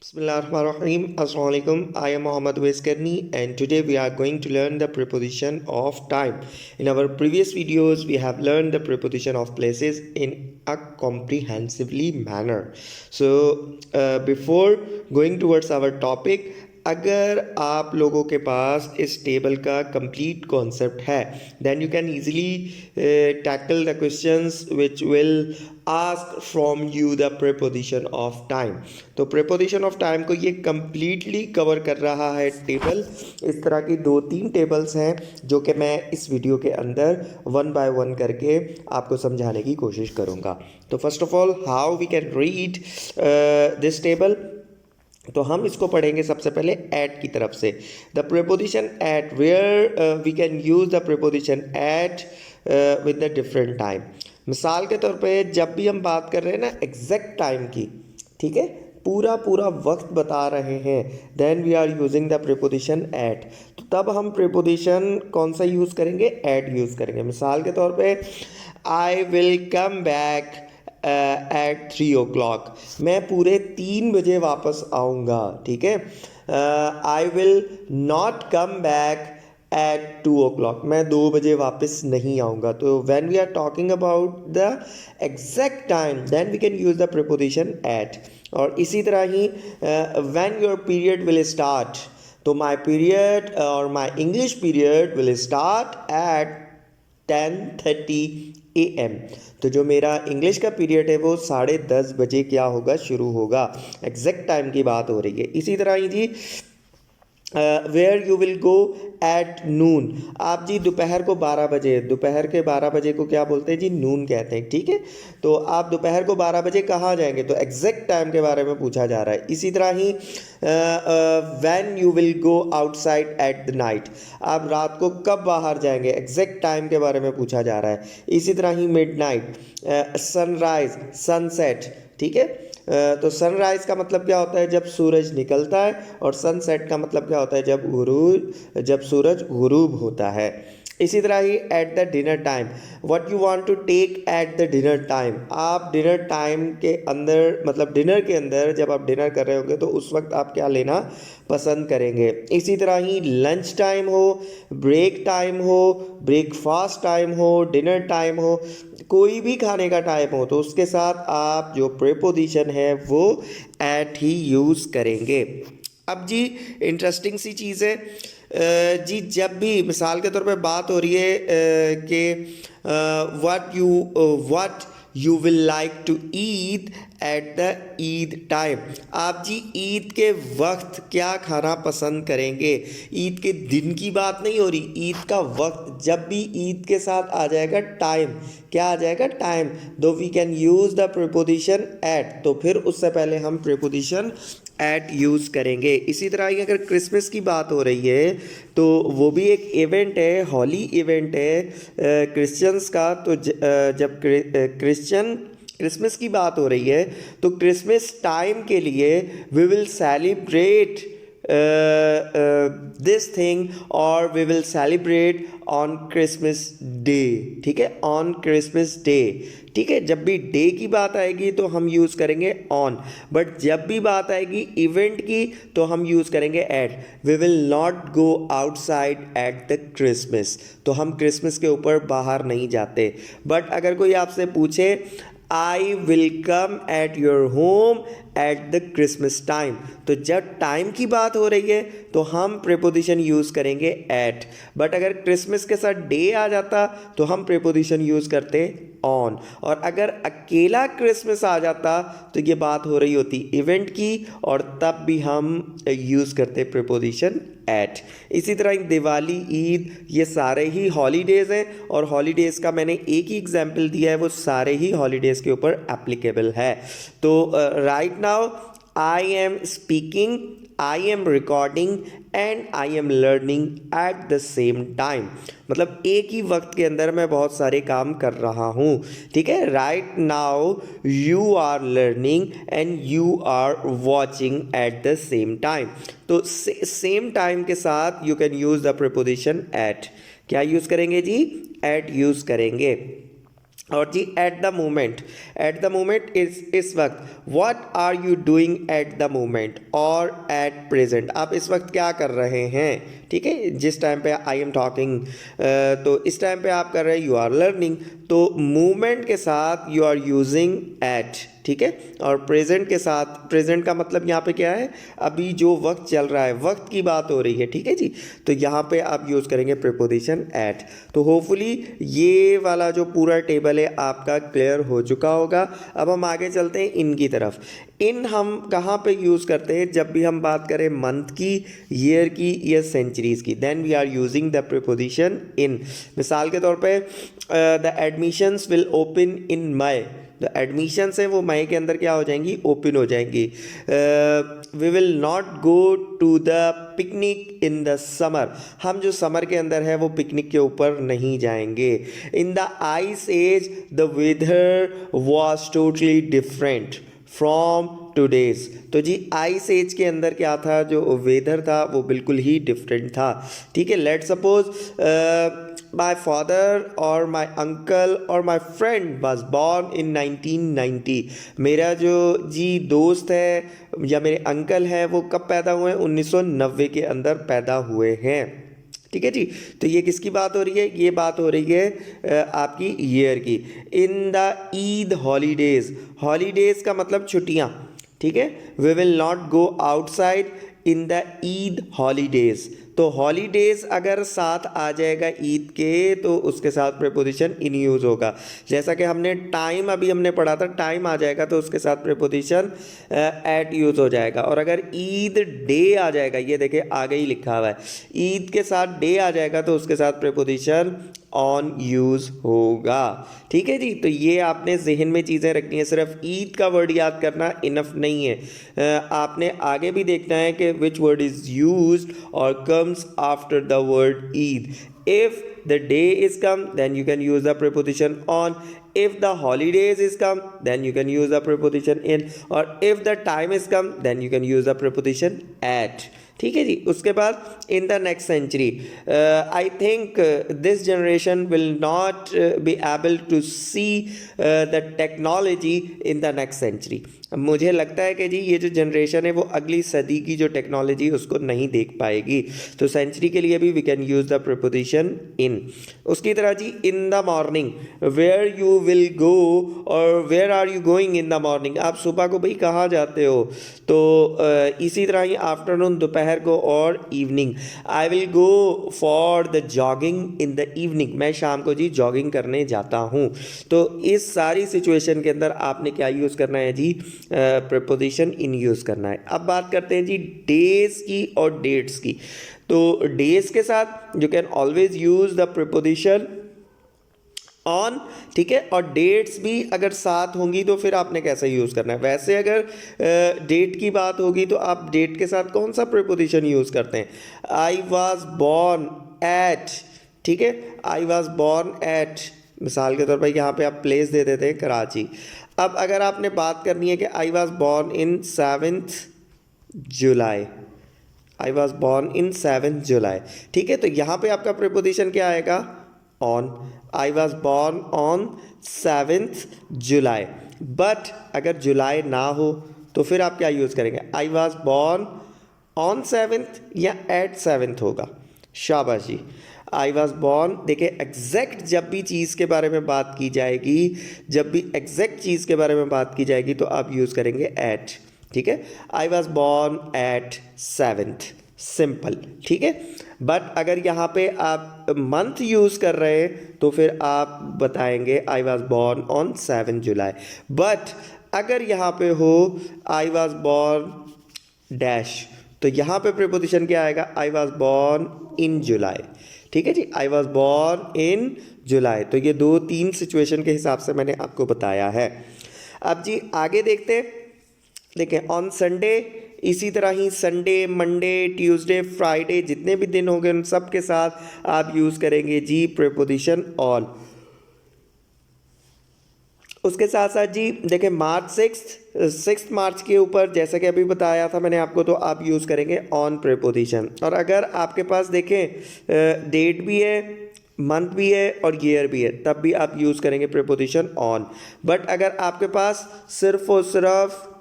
Bismillahirrahmanirrahim. Assalamu alaikum. I am Muhammad Weskarni and today we are going to learn the preposition of time. In our previous videos, we have learned the preposition of places in a comprehensively manner. Before going towards our topic, अगर आप लोगों के पास इस table का complete concept है then you can easily tackle the questions which will ask from you the preposition of time. तो preposition of time को ये कंप्लीटली कवर कर रहा है टेबल। इस तरह की 2-3 टेबल्स हैं जो कि मैं इस वीडियो के अंदर वन बाय वन करके आपको समझाने की कोशिश करूँगा। तो first of all how we can read this table, तो हम इसको पढ़ेंगे सबसे पहले एट की तरफ से। The preposition at, where we can use the preposition at with the different time. मिसाल के तौर पे जब भी हम बात कर रहे हैं ना एग्जैक्ट टाइम की, ठीक है, पूरा पूरा वक्त बता रहे हैं, then we are using the preposition at. तो तब हम प्रीपोजिशन कौन सा यूज़ करेंगे? एट यूज़ करेंगे। मिसाल के तौर पे I will come back eight 3 o'clock, मैं पूरे 3 बजे वापस आऊँगा, ठीक है। I will not come back at 2 o'clock, मैं 2 बजे वापस नहीं आऊँगा। तो when we are talking about the exact time then we can use the preposition at. और इसी तरह ही when your period will start, तो माई पीरियड और my English period will start at 10:30 AM। तो जो मेरा इंग्लिश का पीरियड है वो 10:30 बजे क्या होगा, शुरू होगा। एग्जैक्ट टाइम की बात हो रही है। इसी तरह ही जी where you will go at noon, आप जी दोपहर को 12 बजे, दोपहर के 12 बजे को क्या बोलते हैं जी? नून कहते हैं, ठीक है। तो आप दोपहर को 12 बजे कहाँ जाएंगे? तो एग्जैक्ट टाइम के बारे में पूछा जा रहा है। इसी तरह ही when you will go outside at the night, आप रात को कब बाहर जाएंगे? एग्जैक्ट टाइम के बारे में पूछा जा रहा है। इसी तरह ही मिड नाइट, सनराइज, सनसेट, ठीक है। तो सनराइज़ का मतलब क्या होता है? जब सूरज निकलता है, और सनसेट का मतलब क्या होता है? जब सूरज गुरूब होता है। इसी तरह ही at the dinner time, what you want to take at the dinner time, आप डिनर टाइम के अंदर, मतलब डिनर के अंदर जब आप डिनर कर रहे होंगे तो उस वक्त आप क्या लेना पसंद करेंगे। इसी तरह ही लंच टाइम हो, ब्रेक टाइम हो, ब्रेकफास्ट टाइम हो, डिनर टाइम हो, कोई भी खाने का टाइम हो, तो उसके साथ आप जो प्रीपोजिशन है वो एट ही यूज़ करेंगे। अब जी इंटरेस्टिंग सी चीज़ है जी, जब भी मिसाल के तौर पे बात हो रही है कि what you will like to eat at the Eid time, आप जी ईद के वक्त क्या खाना पसंद करेंगे? ईद के दिन की बात नहीं हो रही, ईद का वक्त। जब भी ईद के साथ आ जाएगा टाइम, क्या आ जाएगा? Time. Though we can use the preposition at, तो फिर उससे पहले हम प्रीपोजिशन एट यूज़ करेंगे। इसी तरह ही अगर क्रिसमस की बात हो रही है तो वो भी एक इवेंट है, हॉली इवेंट है क्रिश्चियंस का। तो जब क्रिसमस की बात हो रही है तो क्रिसमस टाइम के लिए we will celebrate this thing, और we will celebrate on Christmas day, ठीक है, ऑन क्रिसमस डे, ठीक है। जब भी डे की बात आएगी तो हम यूज़ करेंगे ऑन, बट जब भी बात आएगी इवेंट की तो हम यूज़ करेंगे at. We will not go outside at the Christmas, तो हम क्रिसमस के ऊपर बाहर नहीं जाते। बट अगर कोई आपसे पूछे I will come at your home at the Christmas time, तो जब टाइम की बात हो रही है तो हम प्रीपोजिशन यूज़ करेंगे एट। बट अगर क्रिसमस के साथ डे आ जाता तो हम प्रीपोजिशन यूज़ करते ऑन। और अगर अकेला क्रिसमस आ जाता तो ये बात हो रही होती इवेंट की, और तब भी हम यूज़ करते प्रीपोजिशन एट। इसी तरह दिवाली, ईद, ये सारे ही हॉलीडेज़ हैं, और हॉलीडेज़ का मैंने एक ही एग्जाम्पल दिया है, वो सारे ही हॉलीडेज़ के ऊपर एप्लीकेबल है। तो right now I am speaking, I am recording and I am learning at the same time, मतलब एक ही वक्त के अंदर मैं बहुत सारे काम कर रहा हूँ, ठीक है। Right now you are learning and you are watching at the same time. तो सेम टाइम के साथ you can use the preposition at. क्या यूज़ करेंगे जी? एट यूज़ करेंगे। और जी एट द मोमेंट इस वक्त, what are you doing at the moment और एट प्रेजेंट, आप इस वक्त क्या कर रहे हैं, ठीक है। जिस टाइम पे आई एम टॉकिंग, तो इस टाइम पे आप कर रहे हैं यू आर लर्निंग, तो मूवमेंट के साथ यू आर यूजिंग एट, ठीक है। और प्रेजेंट के साथ, प्रेजेंट का मतलब यहाँ पे क्या है, अभी जो वक्त चल रहा है, वक्त की बात हो रही है, ठीक है जी। तो यहाँ पे आप यूज़ करेंगे प्रीपोजिशन एट। तो होपफुली ये वाला जो पूरा टेबल है आपका क्लियर हो चुका होगा। अब हम आगे चलते हैं इन की तरफ। इन हम कहाँ पे यूज़ करते हैं, जब भी हम बात करें मंथ की, ईयर की या सेंचुरीज़ की, then we are using the preposition in. मिसाल के तौर पे the admissions will open in May, the admissions है वो मई के अंदर क्या हो जाएंगी, ओपन हो जाएंगी। We will not go to the picnic in the summer, हम जो समर के अंदर है वो पिकनिक के ऊपर नहीं जाएंगे। In the ice age the weather was totally different from today's, तो जी आइस एज के अंदर क्या था, जो वेदर था वो बिल्कुल ही डिफरेंट था, ठीक है। Let suppose my father or my uncle or my friend was born in 1990, मेरा जो जी दोस्त है या मेरे अंकल हैं वो कब पैदा हुए हैं, 1990 के अंदर पैदा हुए हैं, ठीक है जी। तो ये किसकी बात हो रही है, ये बात हो रही है आपकी ईयर की। In the Eid holidays, holidays का मतलब छुट्टियाँ, ठीक है। We will not go outside in the Eid holidays, तो हॉलीडेज अगर साथ आ जाएगा ईद के तो उसके साथ प्रीपोजिशन इन यूज़ होगा। जैसा कि हमने टाइम अभी हमने पढ़ा था, टाइम आ जाएगा तो उसके साथ प्रीपोजिशन एट यूज़ हो जाएगा। और अगर ईद डे आ जाएगा, ये देखिए आगे ही लिखा हुआ है, ईद के साथ डे आ जाएगा तो उसके साथ प्रीपोजिशन ऑन यूज़ होगा, ठीक है जी। तो ये आपने जहन में चीज़ें रखनी है, सिर्फ ईद का वर्ड याद करना इनफ नहीं है, आपने आगे भी देखना है कि विच वर्ड इज़ यूज्ड और comes after the word Eid. If the day is come, then you can use the preposition on. If the holidays is come, then you can use the preposition in. or if the time is come, then you can use the preposition at, ठीक है जी। उसके बाद in the next century, I think this generation will not be able to see the technology in the next century, मुझे लगता है कि जी ये जो जनरेशन है वो अगली सदी की जो टेक्नोलॉजी उसको नहीं देख पाएगी। तो सेंचुरी के लिए भी we can use the preposition in. उसकी तरह जी in the morning, where you will go और where are you going in the morning, आप सुबह को भाई कहाँ जाते हो, तो इसी तरह ही आफ्टरनून दोपहर को और evening, I will go for the jogging in the evening, मैं शाम को जी जॉगिंग करने जाता हूँ। तो इस सारी सिचुएशन के अंदर आपने क्या यूज़ करना है जी, प्रीपोजिशन इन यूज़ करना है। अब बात करते हैं जी डेज की और डेट्स की। तो डेज के साथ you can always use the preposition on, ठीक है। और डेट्स भी अगर साथ होंगी तो फिर आपने कैसे यूज़ करना है, वैसे अगर डेट की बात होगी तो आप डेट के साथ कौन सा प्रीपोजिशन यूज़ करते हैं, आई वॉज बॉर्न एट, ठीक है। आई वॉज बॉर्न एट, मिसाल के तौर पर यहाँ पे आप प्लेस दे देते हैं कराची। अब अगर आपने बात करनी है कि I was born in 7th July, I was born in 7th जुलाई, ठीक है। तो यहाँ पे आपका प्रीपोजिशन क्या आएगा, on, I was born on 7th July. But अगर जुलाई ना हो तो फिर आप क्या यूज़ करेंगे, I was born on 7th या एट 7th होगा, शाबाश जी। आई वॉज बॉर्न, देखिए एग्जैक्ट जब भी चीज़ के बारे में बात की जाएगी, जब भी एग्जैक्ट चीज़ के बारे में बात की जाएगी तो आप यूज़ करेंगे एट, ठीक है। I was born at 7th, simple, ठीक है। बट अगर यहाँ पे आप मंथ यूज़ कर रहे हैं तो फिर आप बताएंगे I was born on 7 July. But अगर यहाँ पे हो आई वॉज बॉर्न डैश, तो यहाँ पे प्रीपोजिशन क्या आएगा, आई वॉज बॉर्न इन जुलाई, ठीक है जी। आई वॉज बॉर्न इन जुलाई। तो ये 2-3 सिचुएशन के हिसाब से मैंने आपको बताया है। अब जी आगे देखते हैं, देखें ऑन संडे, इसी तरह ही संडे, मंडे, ट्यूसडे, फ्राइडे, जितने भी दिन होंगे उन सब के साथ आप यूज़ करेंगे जी प्रीपोजिशन ऑन। उसके साथ साथ जी देखें मार्च 6 मार्च के ऊपर, जैसा कि अभी बताया था मैंने आपको, तो आप यूज़ करेंगे ऑन प्रीपोजिशन। और अगर आपके पास देखें डेट भी है मंथ भी है और ईयर भी है, तब भी आप यूज़ करेंगे प्रीपोजिशन ऑन। बट अगर आपके पास सिर्फ और सिर्फ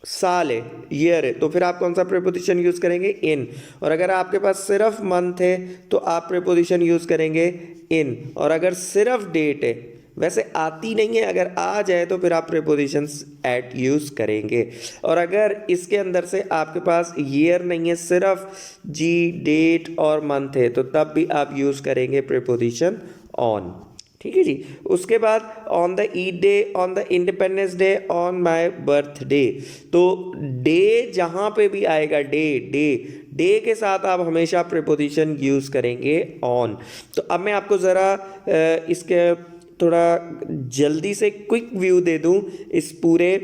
साल है, ईयर है, तो फिर आप कौन सा प्रीपोजिशन यूज़ करेंगे? इन। और अगर आपके पास सिर्फ मंथ है तो आप प्रीपोजिशन यूज़ करेंगे इन। और अगर सिर्फ डेट है, वैसे आती नहीं है, अगर आ जाए तो फिर आप प्रीपोजिशंस एट यूज़ करेंगे। और अगर इसके अंदर से आपके पास ईयर नहीं है, सिर्फ जी, डेट और मंथ है, तो तब भी आप यूज़ करेंगे प्रीपोजिशन ऑन। ठीक है जी। उसके बाद on the Eid day, on the independence day, on my birthday. तो डे जहाँ पे भी आएगा, डे के साथ आप हमेशा प्रीपोजिशन यूज़ करेंगे ऑन। तो अब मैं आपको ज़रा इसके थोड़ा जल्दी से क्विक व्यू दे दूं इस पूरे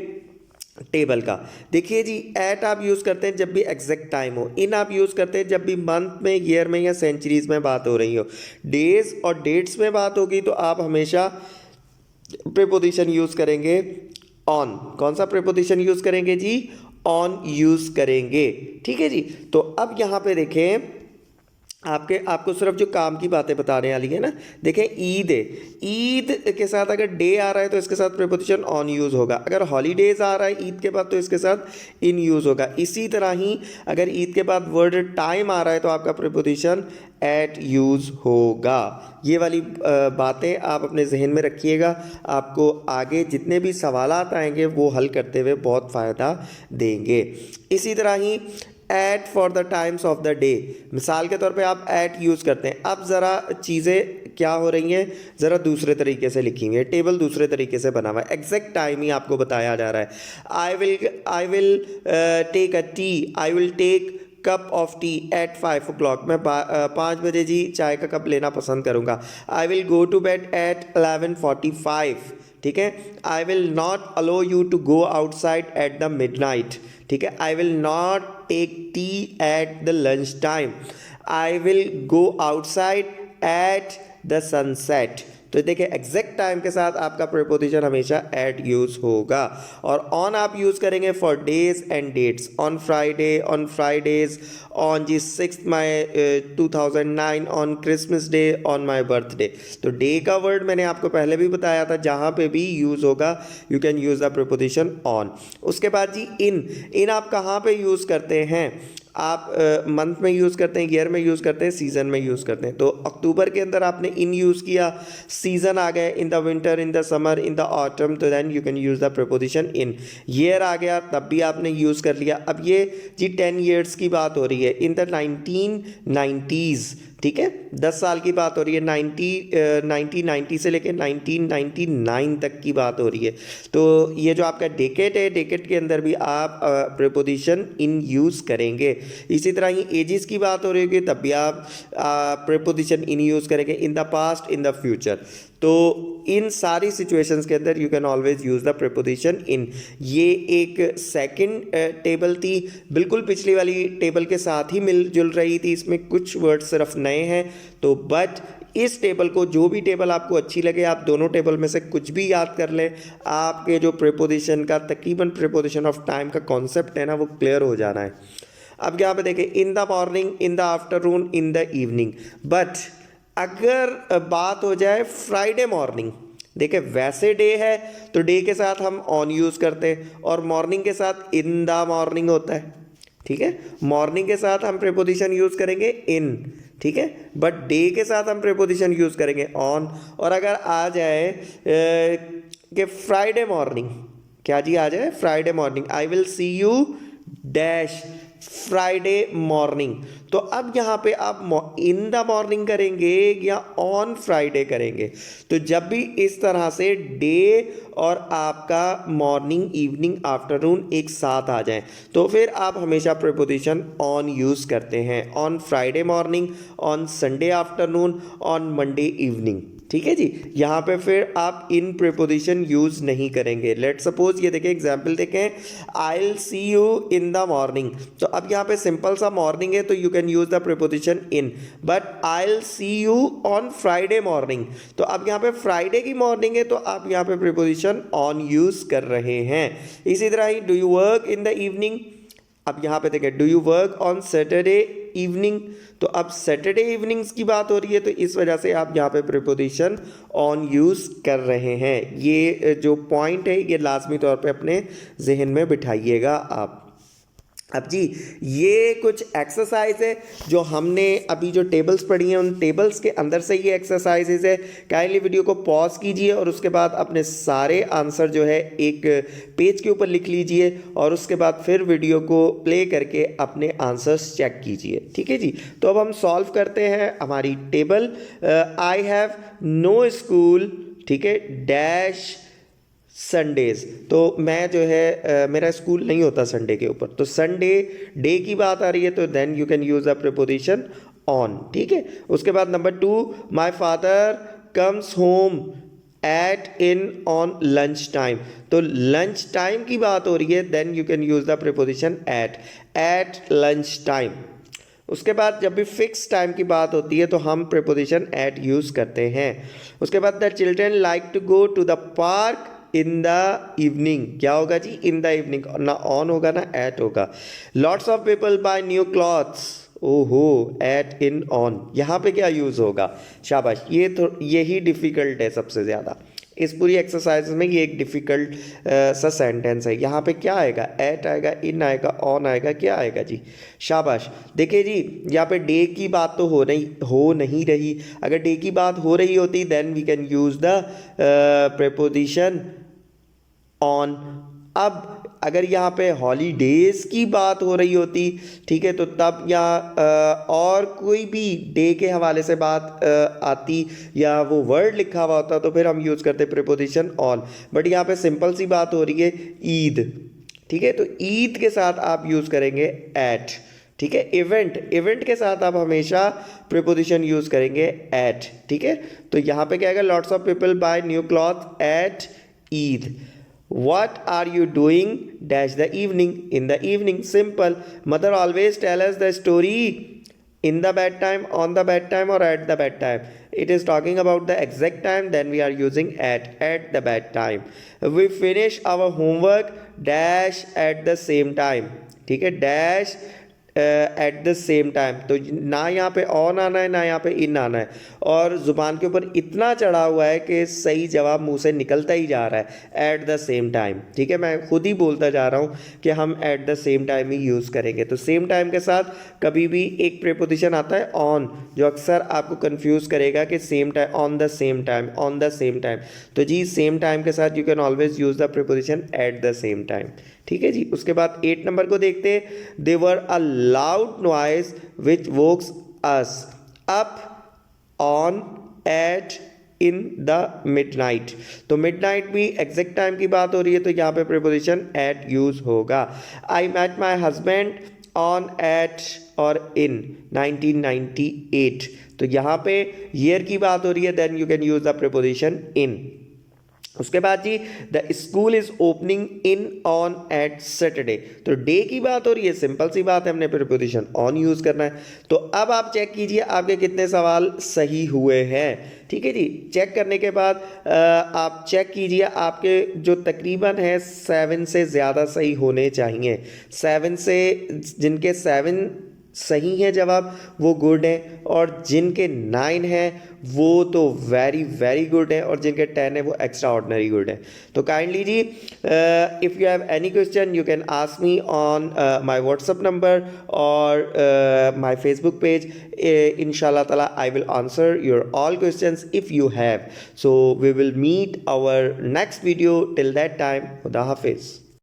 टेबल का। देखिए जी, एट आप यूज़ करते हैं जब भी एग्जैक्ट टाइम हो, इन आप यूज़ करते हैं जब भी मंथ में, ईयर में या सेंचुरीज में बात हो रही हो। डेज और डेट्स में बात होगी तो आप हमेशा प्रीपोजिशन यूज़ करेंगे ऑन। कौन सा प्रीपोजिशन यूज़ करेंगे जी? ऑन यूज़ करेंगे। ठीक है जी। तो अब यहाँ पे देखें, आपको सिर्फ जो काम की बातें बताने वाली है ना। देखें, ईद है, ईद के साथ अगर डे आ रहा है तो इसके साथ प्रीपोजिशन ऑन यूज़ होगा। अगर हॉलीडेज आ रहा है ईद के बाद तो इसके साथ इन यूज़ होगा। इसी तरह ही अगर ईद के बाद वर्ड टाइम आ रहा है तो आपका प्रीपोजिशन एट यूज़ होगा। ये वाली बातें आप अपने जहन में रखिएगा, आपको आगे जितने भी सवालात आएंगे वो हल करते हुए बहुत फ़ायदा देंगे। इसी तरह ही at for the times of the day, मिसाल के तौर पे आप एट यूज़ करते हैं। अब ज़रा चीज़ें क्या हो रही हैं, ज़रा दूसरे तरीके से लिखी हुई है, टेबल दूसरे तरीके से बना हुआ है, एग्जैक्ट टाइम ही आपको बताया जा रहा है। I will take a tea, I will take cup of tea at 5 o'clock। मैं 5 बजे जी चाय का कप लेना पसंद करूँगा। I will go to bed at 11:45। ठीक है। I will not allow you to go outside at the midnight. ठीक है। I will not take tea at the lunch time. I will go outside at the sunset. तो देखिए, exact time के साथ आपका preposition हमेशा एट यूज़ होगा। और ऑन आप यूज़ करेंगे for days and dates. On Friday, on Fridays, on जी 6 May 2009, on Christmas day, on my birthday. तो डे का वर्ड मैंने आपको पहले भी बताया था, जहाँ पे भी यूज़ होगा you can use the preposition on. उसके बाद जी इन आप कहाँ पे यूज़ करते हैं? आप मंथ में यूज़ करते हैं, ईयर में यूज़ करते हैं, सीज़न में यूज़ करते हैं। तो अक्टूबर के अंदर आपने इन यूज़ किया, सीज़न आ गए, in the winter, in the summer, in the autumn, तो then you can use the preposition in. Year आ गया, तब भी आपने यूज़ कर लिया। अब ये जी 10 ईयर्स की बात हो रही है, इन द 1990s। ठीक है, 10 साल की बात हो रही है, 1990 से लेकर 1999 तक की बात हो रही है। तो ये जो आपका डेकेड है, डेकेड के अंदर भी आप प्रीपोजिशन इन यूज़ करेंगे। इसी तरह ही एजेस की बात हो रही होगी, तब भी आप प्रीपोजिशन इन यूज़ करेंगे, in the past, in the future. तो इन सारी सिचुएशंस के अंदर you can always use the preposition in. ये एक सेकंड टेबल थी, बिल्कुल पिछली वाली टेबल के साथ ही मिलजुल रही थी, इसमें कुछ वर्ड सिर्फ नए हैं। तो बट इस टेबल को, जो भी टेबल आपको अच्छी लगे, आप दोनों टेबल में से कुछ भी याद कर लें, आपके जो प्रीपोजिशन का तकरीबन प्रीपोजिशन ऑफ टाइम का कॉन्सेप्ट है ना, वो क्लियर हो जाना है। अब यहाँ पे देखें, इन the morning, in the afternoon, in the evening. But अगर बात हो जाए फ्राइडे मॉर्निंग, देखिए वैसे डे है तो डे के साथ हम ऑन यूज़ करते हैं और मॉर्निंग के साथ इन द मॉर्निंग होता है। ठीक है, मॉर्निंग के साथ हम प्रीपोजिशन यूज़ करेंगे इन। ठीक है, बट डे के साथ हम प्रीपोजिशन यूज़ करेंगे ऑन। और अगर आ जाए कि फ्राइडे मॉर्निंग, क्या जी आ जाए Friday morning, I will see you dash Friday morning. तो अब यहाँ पे आप इन द मॉर्निंग करेंगे या ऑन फ्राइडे करेंगे। तो जब भी इस तरह से डे और आपका मॉर्निंग, इवनिंग, आफ्टरनून एक साथ आ जाएं, तो फिर आप हमेशा प्रीपोजिशन ऑन यूज़ करते हैं। On Friday morning, on Sunday afternoon, on Monday evening. ठीक है जी, यहाँ पे फिर आप इन प्रीपोजिशन यूज़ नहीं करेंगे। लेट सपोज ये देखें, एग्जाम्पल देखें, I will see you in the morning. तो अब यहाँ पे सिंपल सा मॉर्निंग है तो you can use the preposition in. But I will see you on Friday morning, तो अब यहाँ पे फ्राइडे की मॉर्निंग है तो आप यहाँ पे प्रीपोजिशन ऑन यूज़ कर रहे हैं। इसी तरह ही do you work in the evening. अब यहाँ पे देखें, do you work on Saturday evening, तो अब सैटरडे इवनिंग्स की बात हो रही है, तो इस वजह से आप यहाँ पे प्रीपोजिशन ऑन यूज़ कर रहे हैं। ये जो पॉइंट है ये लाजमी तौर पे अपने जहन में बिठाइएगा आप। अब जी ये कुछ एक्सरसाइज है जो हमने अभी जो टेबल्स पढ़ी हैं, उन टेबल्स के अंदर से ये एक्सरसाइजेज है। काइंडली वीडियो को पॉज कीजिए और उसके बाद अपने सारे आंसर जो है एक पेज के ऊपर लिख लीजिए और उसके बाद फिर वीडियो को प्ले करके अपने आंसर्स चेक कीजिए। ठीक है जी, तो अब हम सॉल्व करते हैं हमारी table. I have no school, ठीक है, डैश संडेज, तो मैं जो है मेरा स्कूल नहीं होता संडे के ऊपर, तो संडे डे की बात आ रही है, तो then you can use a preposition on. ठीक है, उसके बाद number 2, my father comes home at in on lunch time, तो लंच टाइम की बात हो रही है, then you can use the preposition at lunch time. उसके बाद जब भी फिक्स टाइम की बात होती है तो हम प्रीपोजिशन एट यूज करते हैं। उसके बाद the children like to go to the park in the evening, क्या होगा जी, इन द इवनिंग, ना ऑन होगा ना एट होगा। Lots of people buy new clothes, ओहो, एट इन ऑन, यहाँ पे क्या यूज होगा, शाबाश, यही डिफिकल्ट है सबसे ज़्यादा इस पूरी एक्सरसाइज में, ये एक डिफिकल्ट सा सेंटेंस है। यहाँ पे क्या आएगा, एट आएगा, इन आएगा, ऑन आएगा, क्या आएगा जी, शाबाश। देखिए जी यहाँ पे डे की बात तो हो नहीं रही, अगर डे की बात हो रही होती then we can use the preposition on. अब अगर यहाँ पे हॉलीडेज की बात हो रही होती, ठीक है, तो तब यहाँ और कोई भी डे के हवाले से बात आती या वो वर्ड लिखा हुआ होता तो फिर हम यूज़ करते प्रीपोजिशन ऑन। बट यहाँ पे सिंपल सी बात हो रही है, ईद, ठीक है, तो ईद के साथ आप यूज़ करेंगे एट। ठीक है, इवेंट के साथ आप हमेशा प्रीपोजिशन यूज़ करेंगे एट। ठीक है, तो यहाँ पे क्या आएगा, lots of people buy new cloth at Eid. What are you doing dash the evening, in the evening, simple, mother always tell us the story in the bedtime, on the bedtime or at the bedtime. It is talking about the exact time, then we are using at the bedtime. We finish our homework dash at the same time, ठीक है, dash eight the same time, तो ना यहाँ पे on आना है ना यहाँ पे इन आना है, और ज़ुबान के ऊपर इतना चढ़ा हुआ है कि सही जवाब मुंह से निकलता ही जा रहा है, एट द सेम टाइम। ठीक है, मैं खुद ही बोलता जा रहा हूँ कि हम eight the same time he use करेंगे। तो सेम टाइम के साथ कभी भी एक प्रीपोजिशन आता है ऑन, जो अक्सर आपको कंफ्यूज करेगा कि same time, on the same time, on the same time, तो जी सेम टाइम के साथ you can always use the preposition eight the same time. ठीक है जी, उसके बाद 8 नंबर को देखते हैं। They were a loud noise which woke us up on at in the midnight, तो मिडनाइट भी एग्जैक्ट टाइम की बात हो रही है, तो यहाँ पे प्रीपोजिशन एट यूज होगा। I met my husband on at और इन 1998, तो यहाँ पे ईयर की बात हो रही है, then you can use the preposition in. उसके बाद जी the school is opening in on at Saturday, तो डे की बात हो रही है, सिंपल सी बात है, हमने प्रीपोजिशन ऑन यूज करना है। तो अब आप चेक कीजिए आपके कितने सवाल सही हुए हैं। ठीक है जी, चेक करने के बाद आप चेक कीजिए आपके जो तकरीबन है 7 से ज़्यादा सही होने चाहिए। 7 से जिनके 7 सही है जवाब वो गुड है, और जिनके 9 हैं वो तो वेरी वेरी गुड है, और जिनके 10 है वो एक्स्ट्रा ऑर्डिनरी गुड है। तो काइंडली जी if you have any question you can ask me on my WhatsApp number और माय फेसबुक पेज। इंशाल्लाह ताला I will answer your all questions if you have. So we will meet our next video, till that time खुदा हाफिज़।